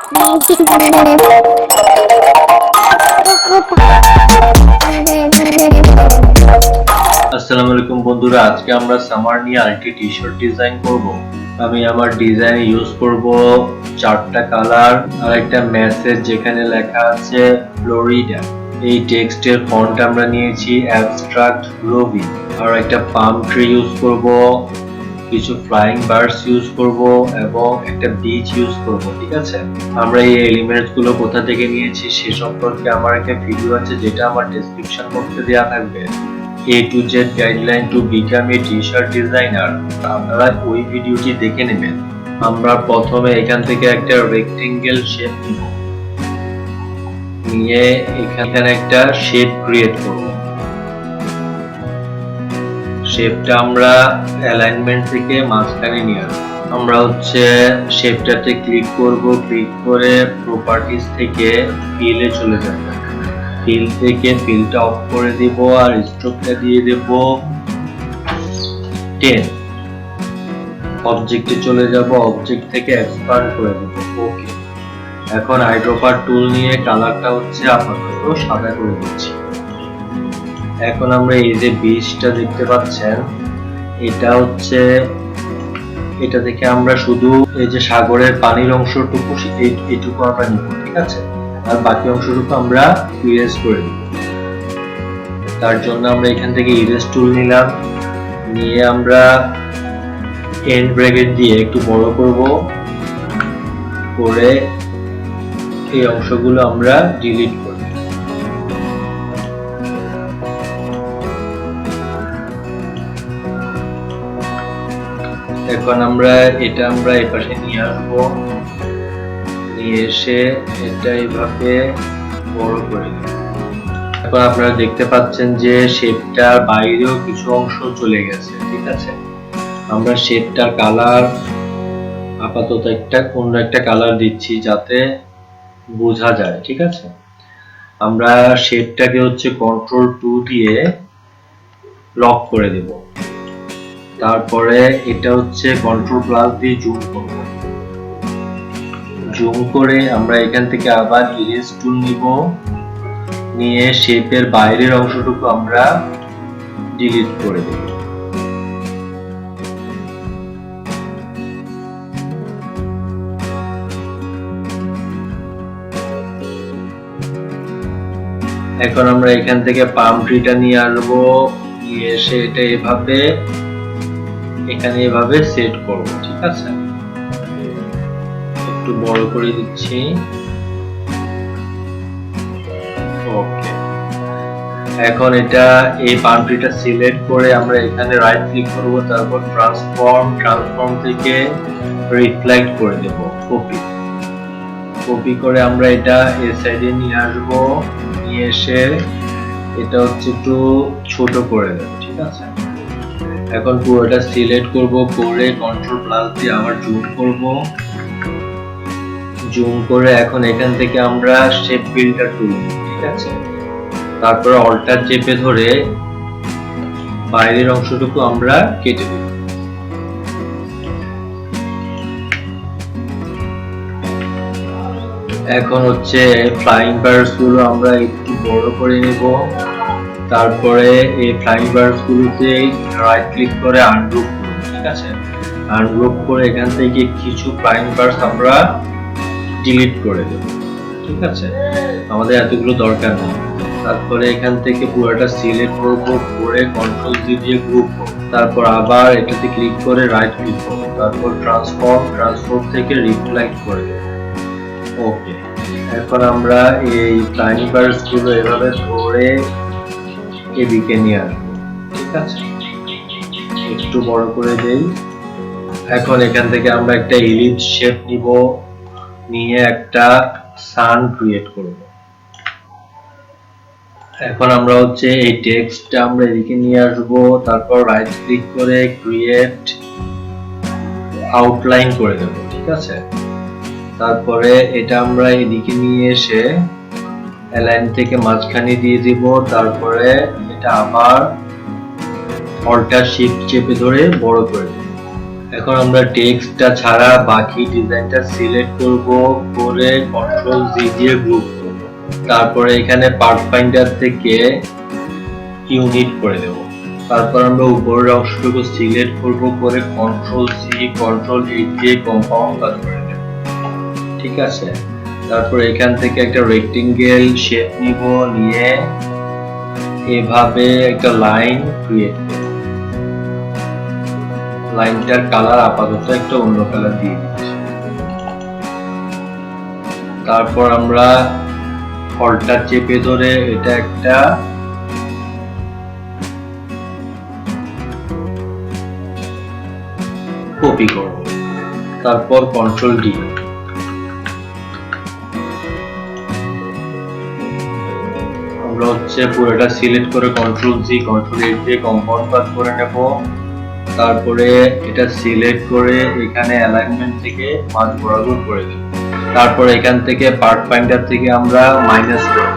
আসসালামু আলাইকুম বন্ধুরা, আজকে আমরা সামার নিয়ে আরেকটি টি-শার্ট ডিজাইন করব। আমি আমার ডিজাইনে ইউজ করব চারটা কালার আর একটা মেসেজ যেখানে লেখা আছে ফ্লোরিডা। এই টেক্সটের ফন্ট আমরা নিয়েছি অ্যাবস্ট্রাক্ট গ্লোবি। আর একটা পাম ট্রি ইউজ করব, কিছু ফ্লাইং বার্ডস ইউজ করব এবং একটা বিচ ইউজ করব। ঠিক আছে, আমরা এই এলিমেন্টস গুলো কোথা থেকে নিয়েছি সে সম্পর্কে আমার একটা ভিডিও আছে যেটা আমার ডেসক্রিপশন বক্সে দেওয়া থাকবে। A to Z guideline to become a t-shirt designer, আপনারা ওই ভিডিওটি দেখে নেবেন। আমরা প্রথমে এখান থেকে একটা রেক্টেঙ্গেল শেপ নিব, নিয়ে এখানে একটা শেপ ক্রিয়েট করব। শেপটা আমরা অ্যালাইনমেন্ট থেকে মাঝখানে নিয়ে আসবো। আমরা শেপটাতে ক্লিক করব, ক্লিক করে প্রপার্টিজ থেকে ফিলে চলে যাব। ফিল থেকে ফিলটা অফ করে দিব আর স্ট্রোকটা দিয়ে দেব 10। অবজেক্টে চলে যাব, অবজেক্ট থেকে এক্সপান্ড করে দেব। ওকে, এখন আইড্রপার টুল নিয়ে কালারটা আপাতত সাদা করে দিচ্ছি। এখন আমরা এই যে বিচটা দেখতে পাচ্ছেন, এটা থেকে আমরা শুধু এই যে সাগরের পানির অংশটুকু এইটুকু আমরা নিব। ঠিক আছে, আর বাকি অংশটুকু আমরা ইরেজ করে দিব। তার জন্য আমরা এখান থেকে ইরেজ টুল নিলাম, নিয়ে আমরা এন্ড ব্র্যাকেট দিয়ে একটু বড় করব, করে এই অংশগুলো আমরা ডিলিট করব। এখন আমরা এই পাশে নিয়ে আসবো, নিয়ে এসে এটা এইভাবে বড় করে দেব। এখন আপনারা দেখতে পাচ্ছেন যে শেপটার বাইরেও কিছু অংশ চলে গেছে। ঠিক আছে, আমরা শেপটার কালার আপাতত অন্য একটা কালার দিচ্ছি যাতে বোঝা যায়। ঠিক আছে, আমরা শেপটাকে কন্ট্রোল 2 দিয়ে লক করে দেব। তারপরে এটা কন্ট্রোল প্লাস দিয়ে জুম করব। জুম করে আমরা এখান থেকে আবার ইরেজ টুল নিব, নিয়ে শেপের বাইরের অংশটুকু আমরা ডিলিট করে দেব। এখন আমরা এখান থেকে পাম ট্রিটা নিয়ে আসবো, নিয়ে এসে এটা এভাবে সেট করব। ঠিক আছে, একটু বড় করে দিচ্ছি। ওকে, এখন এই পাম ট্রিটা সিলেক্ট করে আমরা এখানে রাইট ক্লিক করব, তারপর ট্রান্সফর্ম থেকে রিফ্লেক্ট করে দেব। কপি করে আমরা এটা এই সাইডে নিয়ে আসব, নিয়ে এসে এটা একটু ছোট করে দেব। ঠিক আছে, এখন পুরোটা সিলেক্ট করব, করে কন্ট্রোল প্লাস দিয়ে আবার জুম করব। জুম করে এখন এখান থেকে আমরা শেপ বিল্ডার টুল। ঠিক আছে, তারপরে অল্টার চেপে ধরে বাইরের অংশটুকু আমরা কেটে দেব। এখন ফ্লাইং বার্ডস গুলো আমরা একটু বড় করে নেব। তারপরে এই ফ্লাইং বার্ডস গুলোতে রাইট ক্লিক করে আনগ্রুপ করব। ঠিক আছে, আনগ্রুপ করে এখান থেকে কিছু ফ্লাইং বার্ডস আমরা ডিলিট করে দেব। ঠিক আছে, আমাদের এতগুলো দরকার নেই। তারপরে এখান থেকে পুরোটা সিলেক্ট করব, করে কন্ট্রোল দিয়ে গ্রুপ করব। তারপর আবার এটাতে ক্লিক করে রাইট ক্লিক করব, তারপর ট্রান্সফর্ম থেকে রিফ্লেক্ট করে দেব। ওকে, এখন আমরা এই ফ্লাইং বার্ডস গুলো এভাবে ধরে এদিকে নিয়ে আসবো। ঠিক আছে, একটু বড় করে দেই। এখন এখান থেকে আমরা একটা ইলিপস শেপ নিব, নিয়ে একটা সান ক্রিয়েট করব। এখন আমরা এই টেক্সটটা আমরা এদিকে নিয়ে আসব, তারপর রাইট ক্লিক করে ক্রিয়েট আউটলাইন করে দেব। ঠিক আছে, তারপরে এটা আমরা এদিকে নিয়ে এসে অ্যালাইন থেকে মাঝখানে দিয়ে দিব। তারপরে এটা আবার অল্টার শিফট চেপে ধরে বড় করে দেব। এখন আমরা টেক্সটটা ছাড়া বাকি ডিজাইনটা সিলেক্ট করব, করে কন্ট্রোল জি দিয়ে গ্রুপ করব। তারপরে এখানে পার্ট ফাইন্ডার থেকে ইউনিট করে দেব। তারপর আমরা উপরের অংশটুকু সিলেক্ট করব, করে কন্ট্রোল সি কন্ট্রোল এই দিয়ে কম্পাউন্ড কাজ করে দেব। ঠিক আছে, তারপর এখান থেকে একটা রেক্টেঙ্গেল শেপ নিব, নিয়ে এভাবে একটা লাইন ক্রিয়েট করব। লাইনটার কালার আপাতত একটা অন্য কালার দিয়ে দিচ্ছি। তারপর আমরা ফলটা চেপে ধরে এটা একটা কপি করব। তারপর কন্ট্রোল ডি। আমরা পুরোটা সিলেক্ট করে কন্ট্রোল জি কন্ট্রোল এইট দিয়ে কম্পাউন্ড কাট করে নেব। তারপরে এটা সিলেক্ট করে এখানে অ্যালাইনমেন্ট থেকে মাঝ বরাবর করে দেব। তারপর এখান থেকে পার্ট ফাইন্ডার থেকে আমরা মাইনাস করব।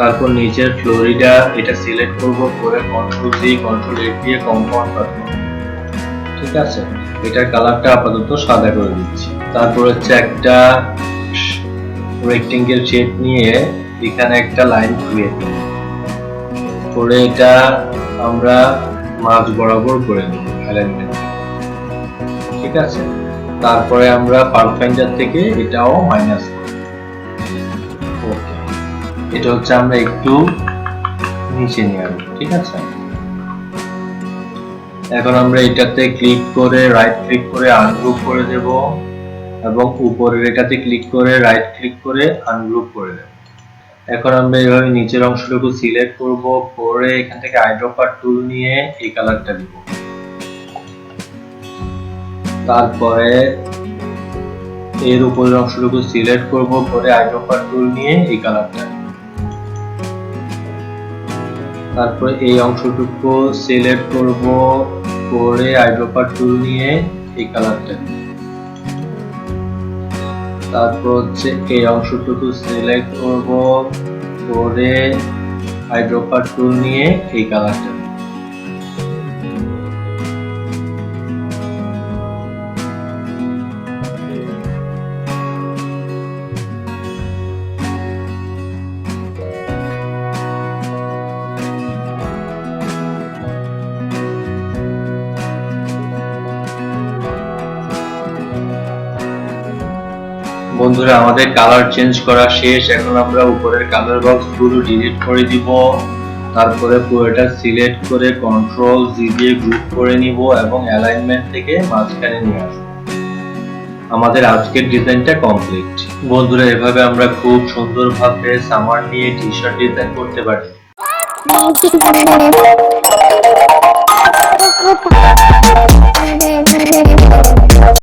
তারপর নিচের ফ্লোরিডা এটা সিলেক্ট করব, করে কন্ট্রোল জি কন্ট্রোল এইট দিয়ে কম্পাউন্ড কাট করব। ঠিক আছে, এটার কালারটা আপাতত সাদা করে দিচ্ছি। তারপর একটা রেক্টেঙ্গেল শেপ নিয়ে এখানে একটা লাইন ক্রিয়েট করে এটা আমরা মাঝ বরাবর করে দেব অ্যালাইনমেন্ট। ঠিক আছে, তারপরে আমরা পার্ট ফাইন্ডার থেকে এটাও মাইনাস করব। ওকে, এটা আমরা একটু নিচে নিয়ে আসবো। ঠিক আছে, এখন আমরা এটাতে ক্লিক করে রাইট ক্লিক করে আনগ্রুপ করে দেব, এবং উপরের এটাতে ক্লিক করে রাইট ক্লিক করে আনগ্রুপ করে দেব। এখন আমরা এইভাবে নিচের অংশটুকু সিলেক্ট করব, করে এখান থেকে আইড্রপার টুল নিয়ে এই কালারটা দিব। তারপরে এর উপরের অংশটুকু সিলেক্ট করব, করে আইড্রপার টুল নিয়ে এই কালারটা। তারপরে এই অংশটুকু সিলেক্ট করব, করে আইড্রপার টুল নিয়ে এই কালারটা। তারপর এই অংশটুকু সিলেক্ট করব, করে আইড্রপার টুল নিয়ে এই কালারটা। বন্ধুরা, আমাদের কালার চেঞ্জ করা শেষ। এখন আমরা উপরের কালার বক্স গুলো ডিলিট করে দিব। তারপরে পুরোটা সিলেক্ট করে কন্ট্রোল জি দিয়ে গ্রুপ করে নিব এবং অ্যালাইনমেন্ট থেকে মাঝখানে নিয়ে আসব। আমাদের আজকের ডিজাইনটা কমপ্লিট। বন্ধুরা, এভাবে আমরা খুব সুন্দরভাবে সামার নিয়ে টি শার্ট ডিজাইন করতে পারি।